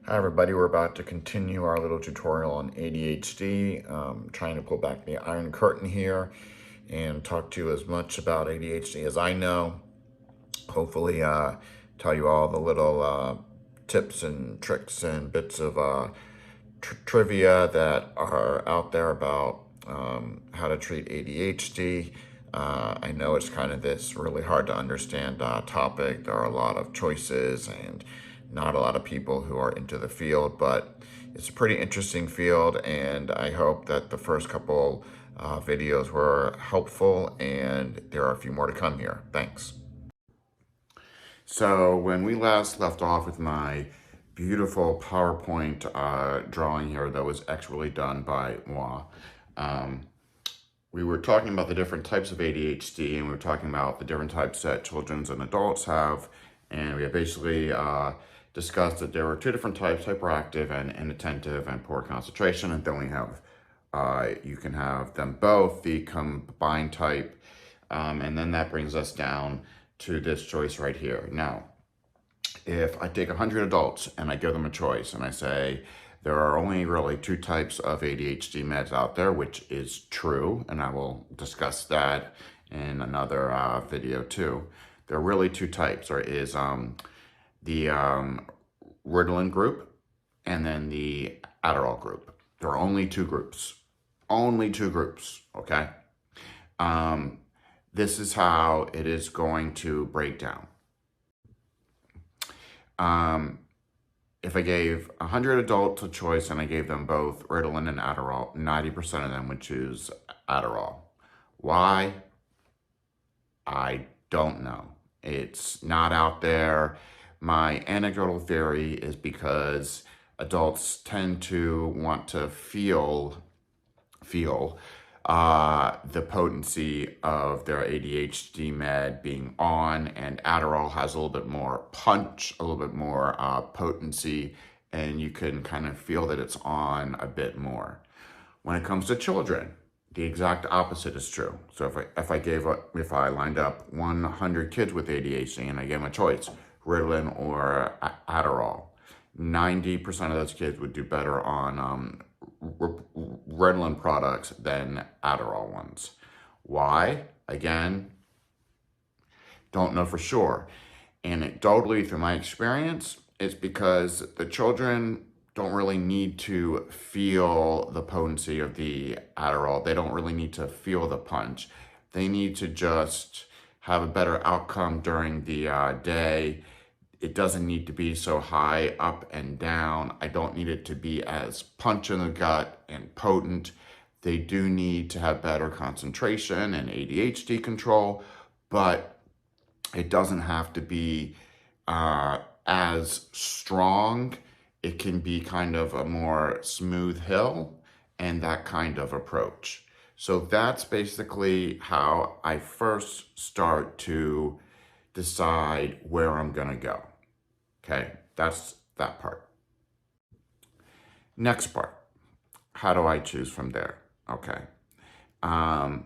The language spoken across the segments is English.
Hi everybody, we're about to continue our little tutorial on ADHD. Trying to pull back the iron curtain here and talk to you as much about ADHD as I know. Hopefully tell you all the little tips and tricks and bits of trivia that are out there about how to treat ADHD. I know it's kind of this really hard to understand topic. There are a lot of choices and not a lot of people who are into the field, but it's a pretty interesting field, and I hope that the first couple videos were helpful, and there are a few more to come here. Thanks. So when we last left off with my beautiful PowerPoint drawing here that was actually done by moi, we were talking about the different types of ADHD, and we were talking about the different types that children and adults have, and we had basically discussed that there were two different types: hyperactive and inattentive and poor concentration. And then we have you can have them both, the combined type, and then that brings us down to this choice right here. Now, if I take 100 adults and I give them a choice and I say there are only really two types of ADHD meds out there, which is true, and I will discuss that in another video too. There are really two types. There is the Ritalin group and then the Adderall group. There are only two groups. Only two groups, okay? This is how it is going to break down. If I gave 100 adults a choice and I gave them both Ritalin and Adderall, 90% of them would choose Adderall. Why? I don't know. It's not out there. My anecdotal theory is because adults tend to want to feel the potency of their ADHD med being on, and Adderall has a little bit more punch, a little bit more potency, and you can kind of feel that it's on a bit more. When it comes to children, the exact opposite is true. So if I lined up 100 kids with ADHD and I gave them a choice, Ritalin or Adderall, 90% of those kids would do better on Ritalin products than Adderall ones. Why? Again, don't know for sure. Anecdotally, through my experience, it's because the children don't really need to feel the potency of the Adderall. They don't really need to feel the punch. They need to just have a better outcome during the day. It doesn't need to be so high up and down. I don't need it to be as punch in the gut and potent. They do need to have better concentration and ADHD control, but it doesn't have to be as strong. It can be kind of a more smooth hill and that kind of approach. So that's basically how I first start to decide where I'm gonna go. Okay, that's that part. Next part, how do I choose from there? Okay, I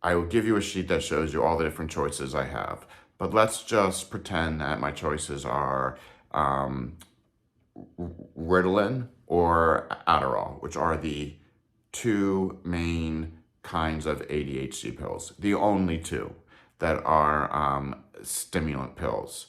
will give you a sheet that shows you all the different choices I have, but let's just pretend that my choices are Ritalin or Adderall, which are the two main kinds of ADHD pills, the only two that are stimulant pills.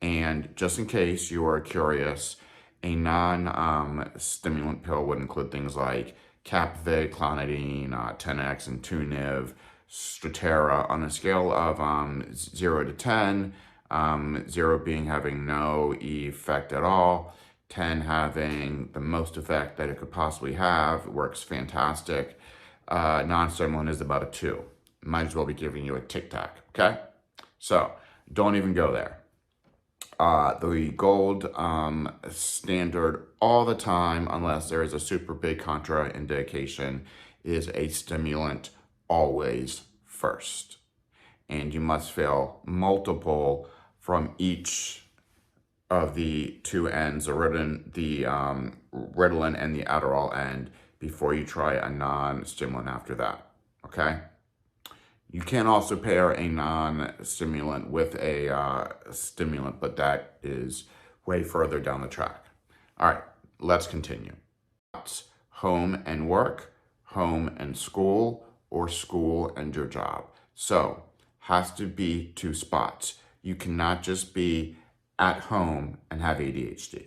And just in case you are curious, a non-stimulant pill would include things like Capvid, Clonidine, 10X, and Tuniv, Strattera. On a scale of 0 to 10, 0 being having no effect at all, 10 having the most effect that it could possibly have, works fantastic. Non-stimulant is about a 2. Might as well be giving you a Tic Tac, okay? So don't even go there. The gold standard all the time, unless there is a super big contraindication, is a stimulant always first. And you must fail multiple from each of the two ends, the Ritalin and the Adderall end, before you try a non-stimulant after that, okay? You can also pair a non-stimulant with a stimulant, but that is way further down the track. All right, let's continue. Home and work, home and school, or school and your job. So, has to be 2 spots. You cannot just be at home and have ADHD.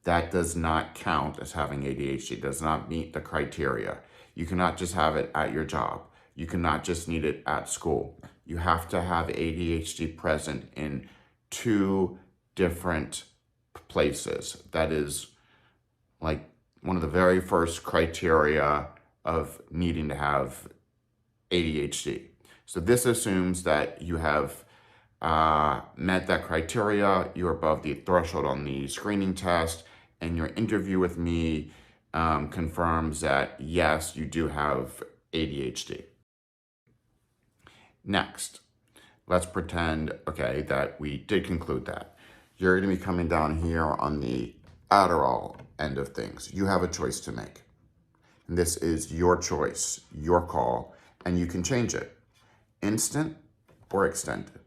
That does not count as having ADHD, does not meet the criteria. You cannot just have it at your job. You cannot just need it at school. You have to have ADHD present in 2 different places. That is like one of the very first criteria of needing to have ADHD. So this assumes that you have met that criteria, you're above the threshold on the screening test, and your interview with me confirms that yes, you do have ADHD. Next, let's pretend, okay, that we did conclude that. You're going to be coming down here on the Adderall end of things. You have a choice to make. And this is your choice, your call, and you can change it. Instant or extended.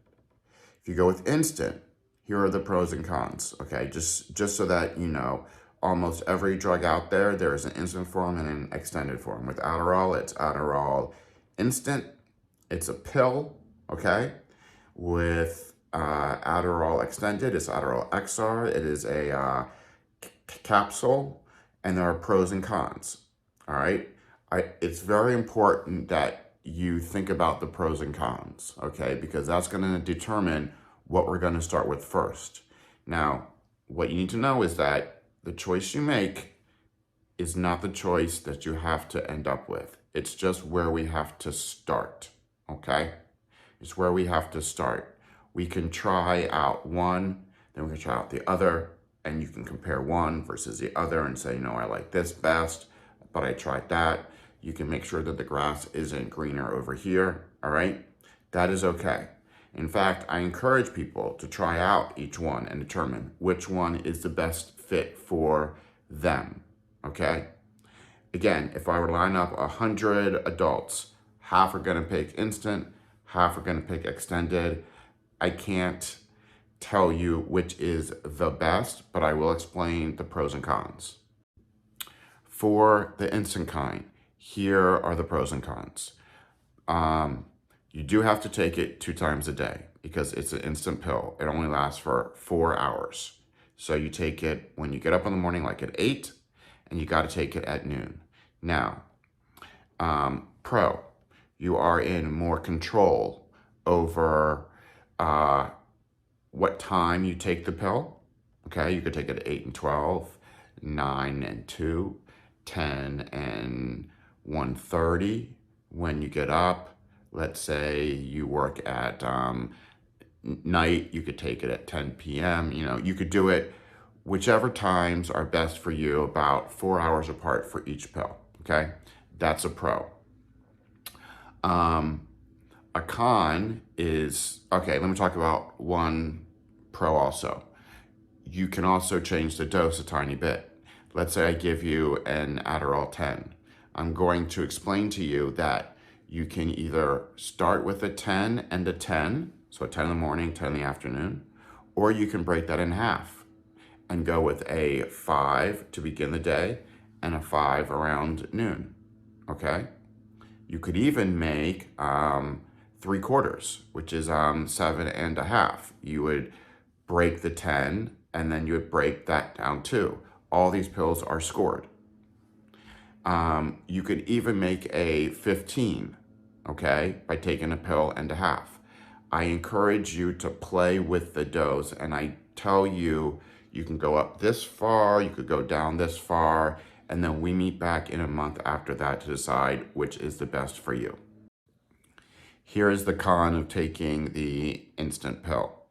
If you go with instant, here are the pros and cons, okay? Just so that you know, almost every drug out there, there is an instant form and an extended form. With Adderall, it's Adderall instant. It's a pill, okay? With Adderall extended, it's Adderall XR. It is a capsule, and there are pros and cons, all right? It's very important that you think about the pros and cons, okay? Because that's gonna determine what we're gonna start with first. Now, what you need to know is that the choice you make is not the choice that you have to end up with. It's just where we have to start, okay? It's where we have to start. We can try out one, then we can try out the other, and you can compare one versus the other and say, I like this best, but I tried that. You can make sure that the grass isn't greener over here, all right? That is okay. In fact, I encourage people to try out each one and determine which one is the best fit for them, okay? Again, if I were to line up 100 adults, half are gonna pick instant, half are gonna pick extended. I can't tell you which is the best, but I will explain the pros and cons. For the instant kind, here are the pros and cons. You do have to take it 2 times a day because it's an instant pill. It only lasts for 4 hours. So you take it when you get up in the morning, like at 8, and you got to take it at noon. Now, pro, you are in more control over what time you take the pill. Okay, you could take it at 8 and 12, 9 and 2, 10 and 1:30 when you get up. Let's say you work at night, you could take it at 10 p.m. You could do it whichever times are best for you, about 4 hours apart for each pill, okay? That's a pro. A con is, okay, let me talk about one pro also. You can also change the dose a tiny bit. Let's say I give you an Adderall 10. I'm going to explain to you that you can either start with a 10 and a 10, so a 10 in the morning, 10 in the afternoon, or you can break that in half and go with a 5 to begin the day and a 5 around noon, okay? You could even make 3/4, which is 7.5. You would break the 10 and then you would break that down too. All these pills are scored. You could even make a 15, okay, by taking a pill and a half. I encourage you to play with the dose, and I tell you, you can go up this far, you could go down this far, and then we meet back in a month after that to decide which is the best for you. Here is the con of taking the instant pill.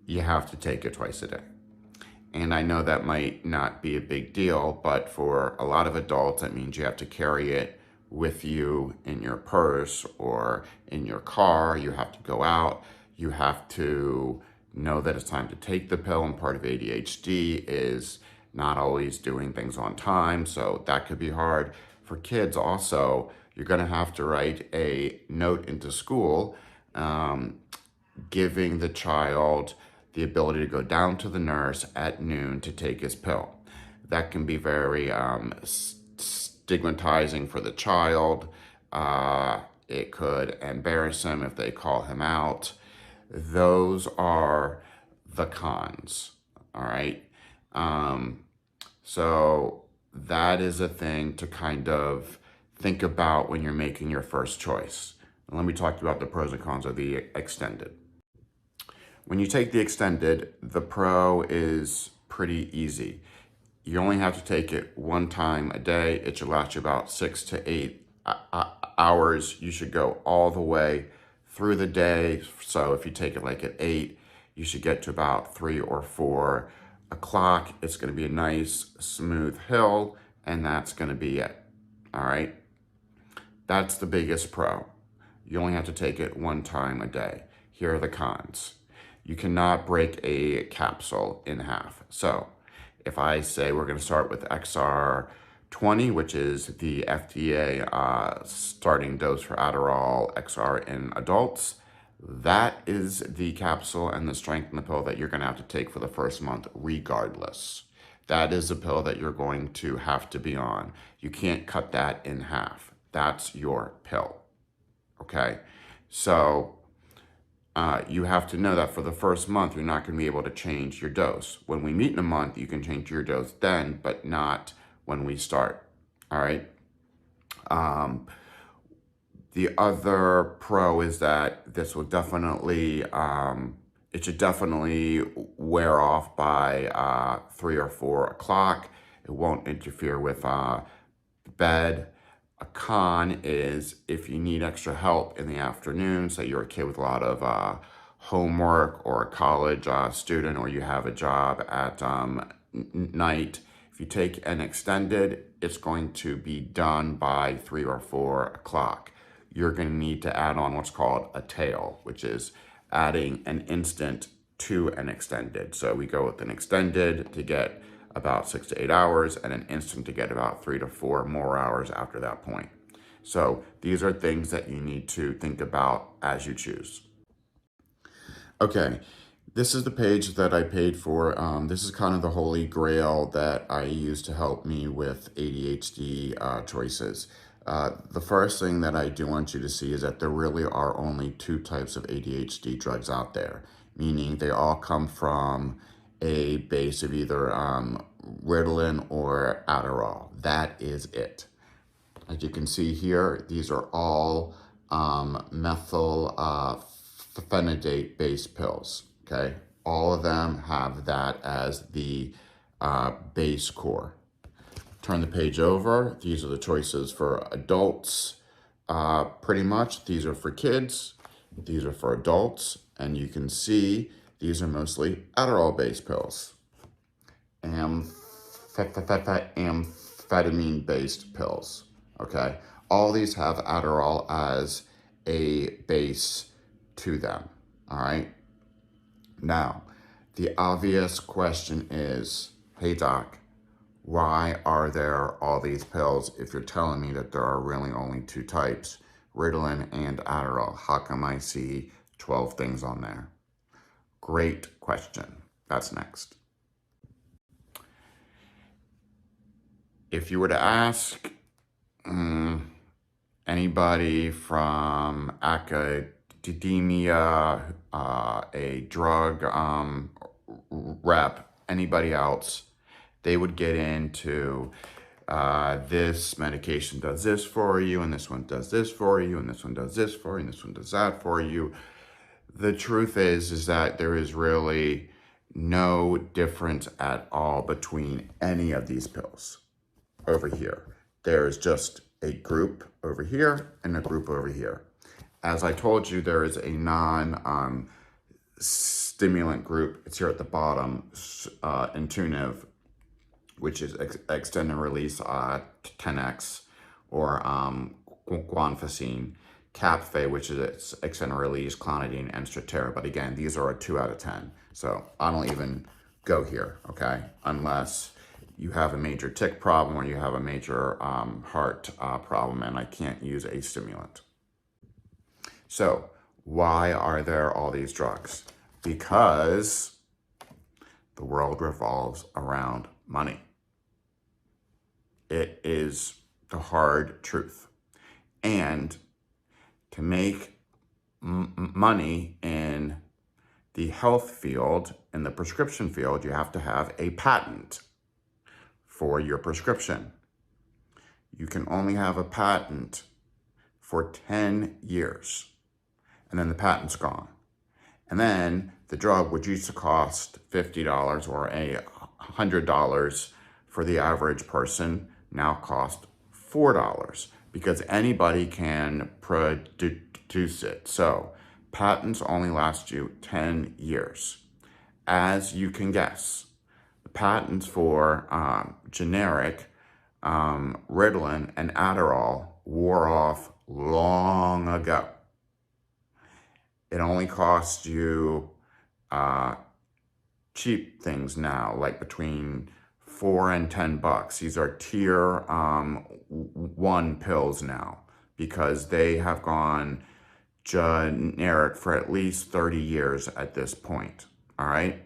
You have to take it twice a day. And I know that might not be a big deal, but for a lot of adults, that means you have to carry it with you in your purse or in your car. You have to go out. You have to know that it's time to take the pill, and part of ADHD is not always doing things on time, so that could be hard. For kids also, you're gonna have to write a note into school giving the child the ability to go down to the nurse at noon to take his pill. that can be very stigmatizing for the child. It could embarrass him if they call him out. Those are the cons, all right? So that is a thing to kind of think about when you're making your first choice. And let me talk about the pros and cons of the extended. When you take the extended, the pro is pretty easy. You only have to take it one time a day. It should last you about 6 to 8 hours. You should go all the way through the day. So if you take it like at 8, you should get to about 3 or 4 o'clock. It's going to be a nice, smooth hill, and that's going to be it. All right? That's the biggest pro. You only have to take it one time a day. Here are the cons. You cannot break a capsule in half. So if I say we're going to start with XR20, which is the FDA starting dose for Adderall XR in adults, that is the capsule and the strength in the pill that you're going to have to take for the first month regardless. That is a pill that you're going to have to be on. You can't cut that in half. That's your pill. Okay? So you have to know that for the first month, you're not going to be able to change your dose. When we meet in a month, you can change your dose then, but not when we start. All right? The other pro is that this will definitely, it should definitely wear off by 3 or 4 o'clock. It won't interfere with bed. A con is if you need extra help in the afternoon, say you're a kid with a lot of homework or a college student, or you have a job at night, if you take an extended, it's going to be done by 3 or 4 o'clock. You're going to need to add on what's called a tail, which is adding an instant to an extended. So we go with an extended to get about 6 to 8 hours and an instant to get about 3 to 4 more hours after that point. So these are things that you need to think about as you choose. Okay, this is the page that I paid for. This is kind of the holy grail that I use to help me with ADHD choices. The first thing that I do want you to see is that there really are only 2 types of ADHD drugs out there, meaning they all come from a base of either Ritalin or Adderall. That is it. As you can see here, these are all methylphenidate-based pills, okay? All of them have that as the base core. Turn the page over. These are the choices for adults. Pretty much, these are for kids. These are for adults. And you can see these are mostly Adderall-based pills. Amphetamine-based pills, okay? All these have Adderall as a base to them, all right? Now, the obvious question is, hey doc, why are there all these pills if you're telling me that there are really only 2 types, Ritalin and Adderall? How come I see 12 things on there? Great question. That's next. If you were to ask anybody from academia, a drug rep, anybody else, they would get into this medication does this for you, and this one does this for you, and this one does this for you, and this one does that for you. The truth is that there is really no difference at all between any of these pills over here. There is just a group over here and a group over here. As I told you, there is a non-stimulant group. It's here at the bottom, Intuitive, which is extended release 10x, or guanfacine, Capfe, which is extended release clonidine, and Strattera. But again, these are a 2 out of 10. So I don't even go here, okay? Unless you have a major tic problem or you have a major heart problem, and I can't use a stimulant. So why are there all these drugs? Because the world revolves around money. It is the hard truth. And to make money in the health field, in the prescription field, you have to have a patent for your prescription. You can only have a patent for 10 years, and then the patent's gone. And then the drug, which used to cost $50 or $100 for the average person, now costs $4 because anybody can produce it. So patents only last you 10 years. As you can guess, the patents for generic Ritalin and Adderall wore off long ago. It only costs you cheap things now, like between $4 and $10. These are tier 1 pills now because they have gone generic for at least 30 years at this point. All right.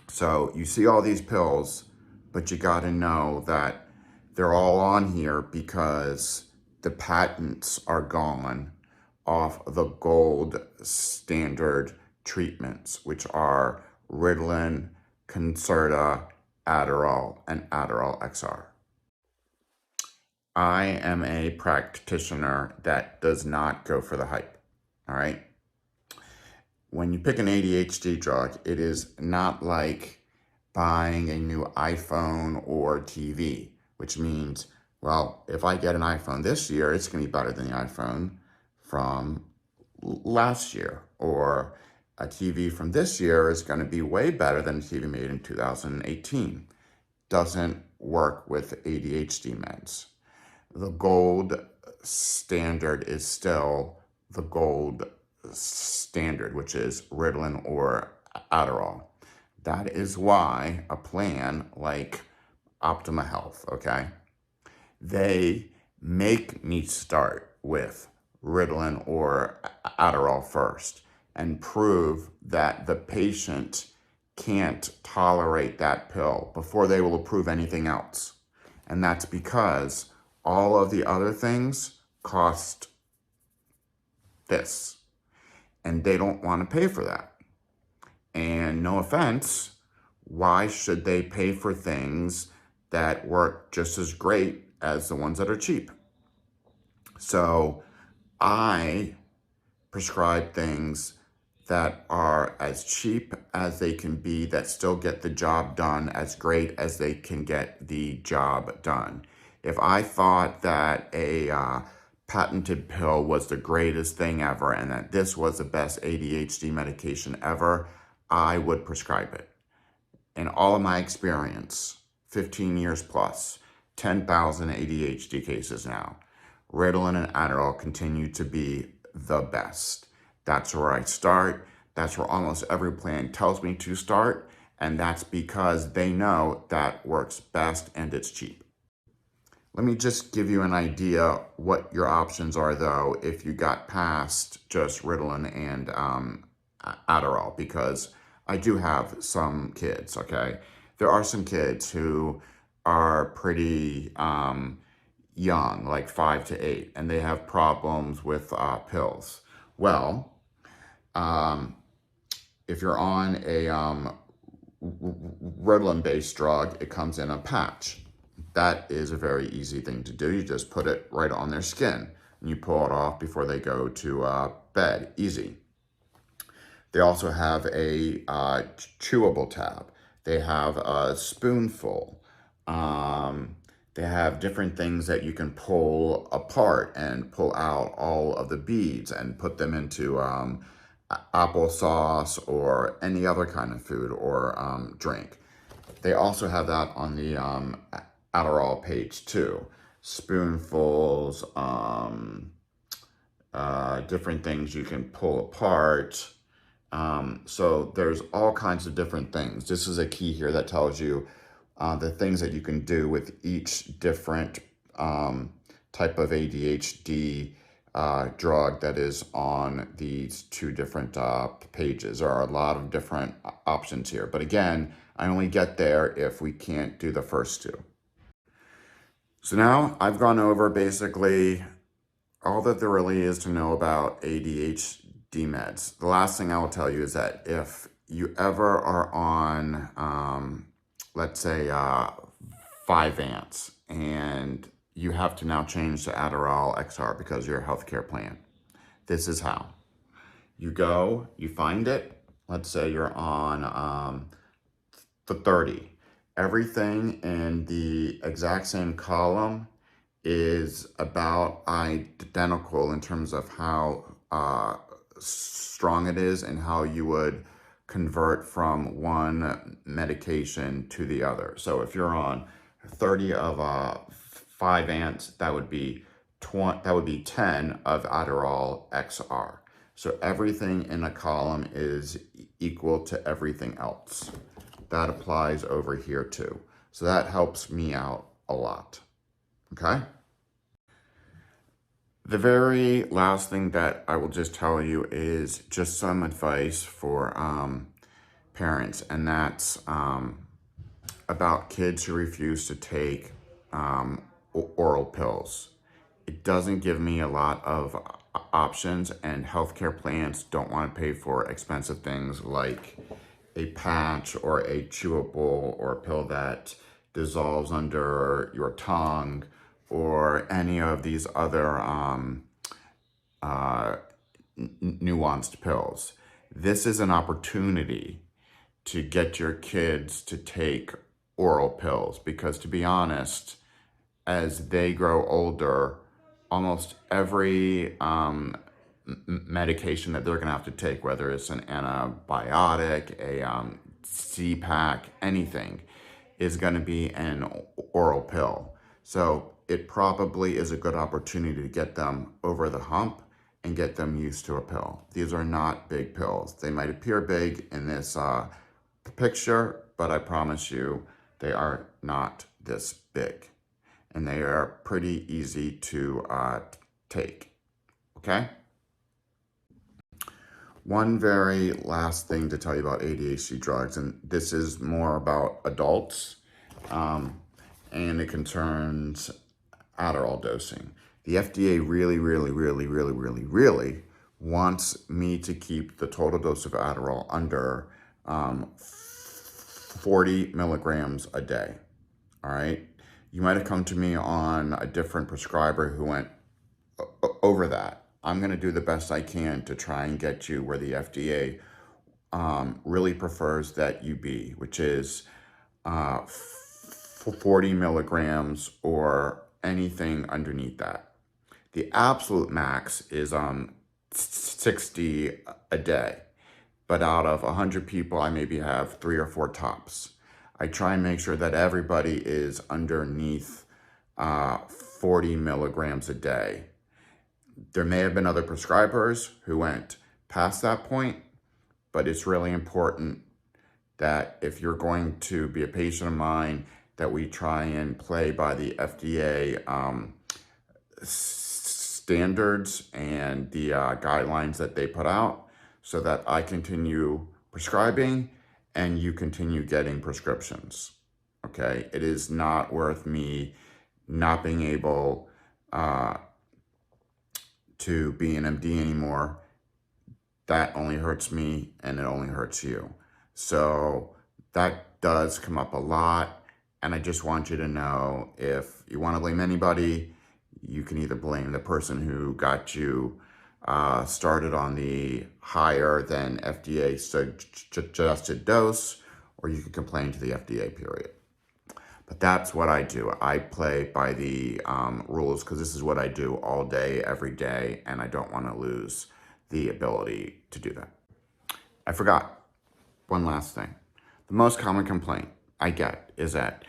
So you see all these pills, but you got to know that they're all on here because the patents are gone off the gold standard treatments, which are Ritalin, Concerta, Adderall, and Adderall XR. I am a practitioner that does not go for the hype, all right? When you pick an ADHD drug, it is not like buying a new iPhone or TV, which means, well, if I get an iPhone this year, it's going to be better than the iPhone from last year, or a TV from this year is going to be way better than a TV made in 2018. Doesn't work with ADHD meds. The gold standard is still the gold standard, which is Ritalin or Adderall. That is why a plan like Optima Health, okay, they make me start with Ritalin or Adderall first and prove that the patient can't tolerate that pill before they will approve anything else. And that's because all of the other things cost this, and they don't want to pay for that. And no offense, why should they pay for things that work just as great as the ones that are cheap? So I prescribe things that are as cheap as they can be, that still get the job done as great as they can get the job done. If I thought that a patented pill was the greatest thing ever and that this was the best ADHD medication ever, I would prescribe it. In all of my experience, 15 years plus, 10,000 ADHD cases now, Ritalin and Adderall continue to be the best. That's where I start. That's where almost every plan tells me to start. And that's because they know that works best and it's cheap. Let me just give you an idea what your options are, though, if you got past just Ritalin and Adderall, because I do have some kids, okay? There are some kids who are pretty young, like 5 to 8, and they have problems with pills. Well, if you're on a Ritalin-based drug, it comes in a patch. That is a very easy thing to do. You just put it right on their skin, and you pull it off before they go to bed. Easy. They also have a chewable tab. They have a spoonful. They have different things that you can pull apart and pull out all of the beads and put them into applesauce or any other kind of food or drink. They also have that on the Adderall page too. Spoonfuls, different things you can pull apart. So there's all kinds of different things. This is a key here that tells you the things that you can do with each different type of ADHD drug that is on these two different pages. There are a lot of different options here. But again, I only get there if we can't do the first two. So now I've gone over basically all that there really is to know about ADHD meds. The last thing I will tell you is that if you ever are on, let's say, 5 ants, and you have to now change to Adderall XR because of your healthcare plan, this is how. You go, you find it. Let's say you're on the 30. Everything in the exact same column is about identical in terms of how strong it is and how you would convert from one medication to the other. So if you're on 30 of 5 ants, that would be 10 of Adderall XR. So everything in a column is equal to everything else. That applies over here too. So that helps me out a lot. Okay? The very last thing that I will just tell you is just some advice for parents, and that's about kids who refuse to take oral pills. It doesn't give me a lot of options, and healthcare plans don't want to pay for expensive things like a patch or a chewable or a pill that dissolves under your tongue or any of these other nuanced pills. This is an opportunity to get your kids to take oral pills because, to be honest, as they grow older, almost every medication that they're going to have to take, whether it's an antibiotic, a CPAC, anything, is going to be an oral pill. So it probably is a good opportunity to get them over the hump and get them used to a pill. These are not big pills. They might appear big in this picture, but I promise you they are not this big. And they are pretty easy to take, okay? One very last thing to tell you about ADHD drugs, and this is more about adults, and it concerns Adderall dosing. The FDA really wants me to keep the total dose of Adderall under 40 milligrams a day, all right? You might have come to me on a different prescriber who went over that. I'm going to do the best I can to try and get you where the FDA really prefers that you be, which is 40 milligrams or anything underneath that. The absolute max is 60 a day, but out of 100 people, I maybe have 3 or 4 tops. I try and make sure that everybody is underneath 40 milligrams a day. There may have been other prescribers who went past that point, but it's really important that if you're going to be a patient of mine, that we try and play by the FDA standards and the guidelines that they put out so that I continue prescribing and you continue getting prescriptions, okay? It is not worth me not being able to be an MD anymore. That only hurts me and it only hurts you. So that does come up a lot. And I just want you to know, if you want to blame anybody, you can either blame the person who got you started on the higher than FDA suggested dose, or you can complain to the FDA, period. But that's what I do. I play by the rules because this is what I do all day, every day, and I don't want to lose the ability to do that. I forgot one last thing. The most common complaint I get is that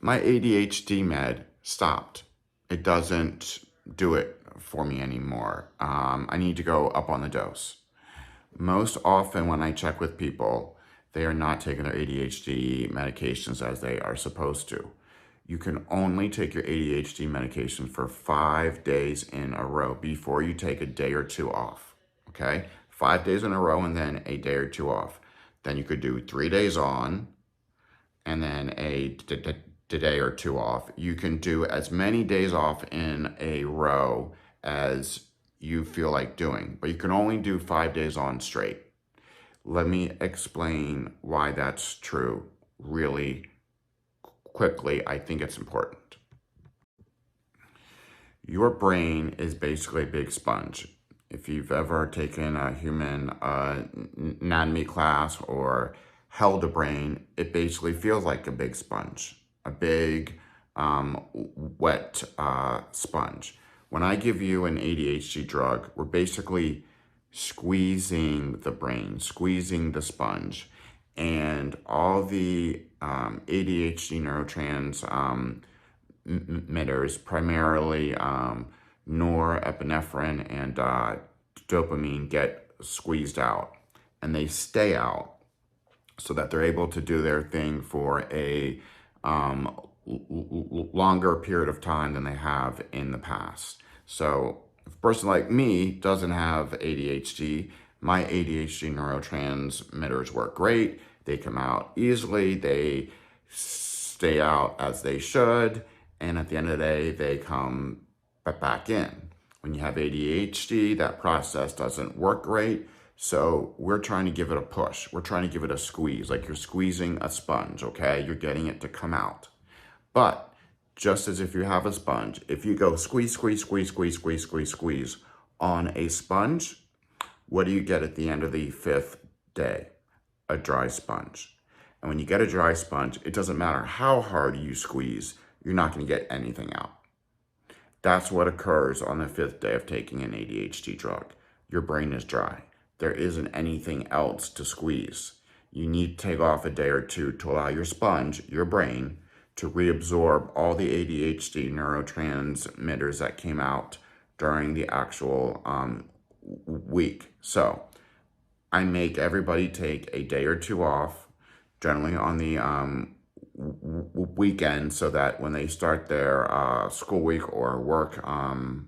my ADHD med stopped. It doesn't do it for me anymore. I need to go up on the dose. Most often when I check with people, they are not taking their ADHD medications as they are supposed to. You can only take your ADHD medication for 5 days in a row before you take a day or 2 off, okay? 5 days in a row and then a day or 2 off. Then you could do 3 days on and then a day or two off. You can do as many days off in a row as you feel like doing, but you can only do 5 days on straight. Let me explain why that's true really quickly. I think it's important. Your brain is basically a big sponge. If you've ever taken a human anatomy class or held a brain, it basically feels like a big sponge, a big wet sponge. When I give you an ADHD drug, we're basically squeezing the brain, squeezing the sponge, and all the ADHD neurotransmitters, primarily norepinephrine and dopamine, get squeezed out, and they stay out so that they're able to do their thing for a longer period of time than they have in the past. So if a person like me doesn't have ADHD, my ADHD neurotransmitters work great. They come out easily. They stay out as they should. And at the end of the day, they come back in. When you have ADHD, that process doesn't work great. So we're trying to give it a push. We're trying to give it a squeeze, like you're squeezing a sponge, okay? You're getting it to come out. But just as if you have a sponge, if you go squeeze, squeeze, squeeze, squeeze, squeeze, squeeze, squeeze on a sponge, what do you get at the end of the 5th day? A dry sponge. And when you get a dry sponge, it doesn't matter how hard you squeeze, you're not going to get anything out. That's what occurs on the 5th day of taking an ADHD drug. Your brain is dry. There isn't anything else to squeeze. You need to take off a day or two to allow your sponge, your brain, to reabsorb all the ADHD neurotransmitters that came out during the actual week. So I make everybody take a day or two off, generally on the weekend, so that when they start their school week or work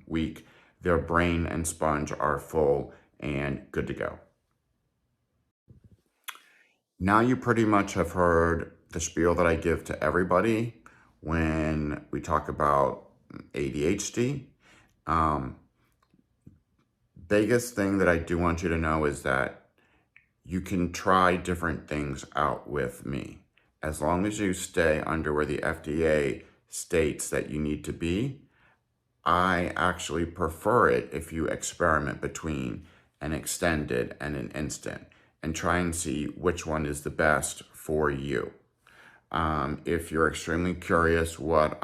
week, their brain and sponge are full and good to go. Now you pretty much have heard the spiel that I give to everybody when we talk about ADHD. Biggest thing that I do want you to know is that you can try different things out with me. As long as you stay under where the FDA states that you need to be, I actually prefer it if you experiment between an extended and an instant and try and see which one is the best for you. If you're extremely curious what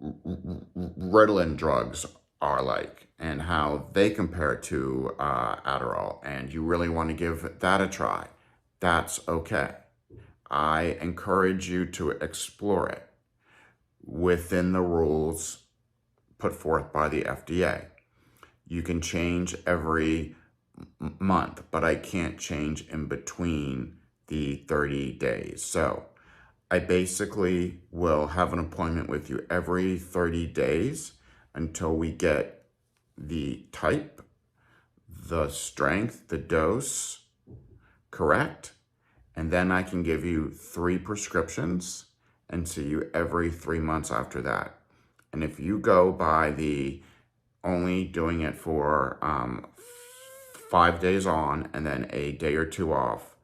Ritalin drugs are like and how they compare to Adderall, and you really want to give that a try, that's okay. I encourage you to explore it within the rules put forth by the FDA. You can change every month, but I can't change in between the 30 days. So I basically will have an appointment with you every 30 days until we get the type, the strength, the dose correct. And then I can give you 3 prescriptions and see you every 3 months after that. And if you go by the only doing it for 5 days on and then a day or 2 off,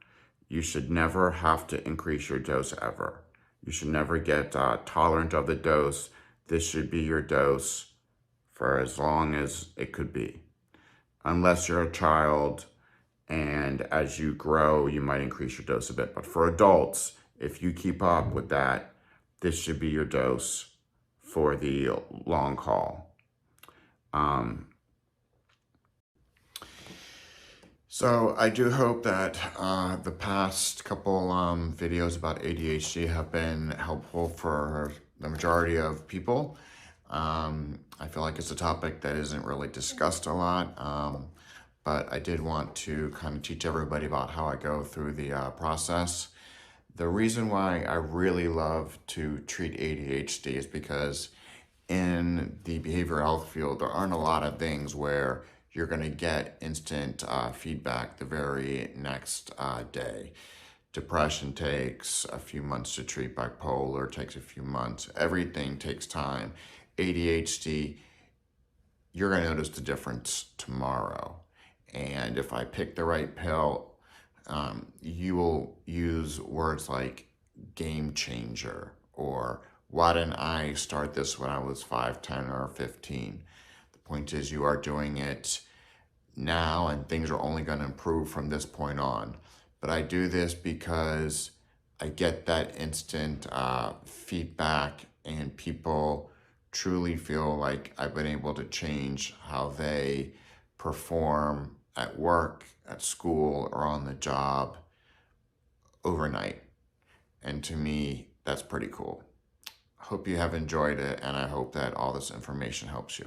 you should never have to increase your dose ever. You should never get tolerant of the dose. This should be your dose for as long as it could be. Unless you're a child and as you grow, you might increase your dose a bit. But for adults, if you keep up with that, this should be your dose for the long haul. So I do hope that the past couple videos about ADHD have been helpful for the majority of people. I feel like it's a topic that isn't really discussed a lot, but I did want to kind of teach everybody about how I go through the process. The reason why I really love to treat ADHD is because in the behavioral health field, there aren't a lot of things where you're going to get instant feedback the very next day. Depression takes a few months to treat, bipolar takes a few months. Everything takes time. ADHD, you're going to notice the difference tomorrow. And if I pick the right pill, you will use words like game changer or why didn't I start this when I was 5, 10, or 15? The point is you are doing it now and things are only going to improve from this point on. But I do this because I get that instant feedback and people truly feel like I've been able to change how they perform at work, at school, or on the job overnight. And to me, that's pretty cool. Hope you have enjoyed it, and I hope that all this information helps you.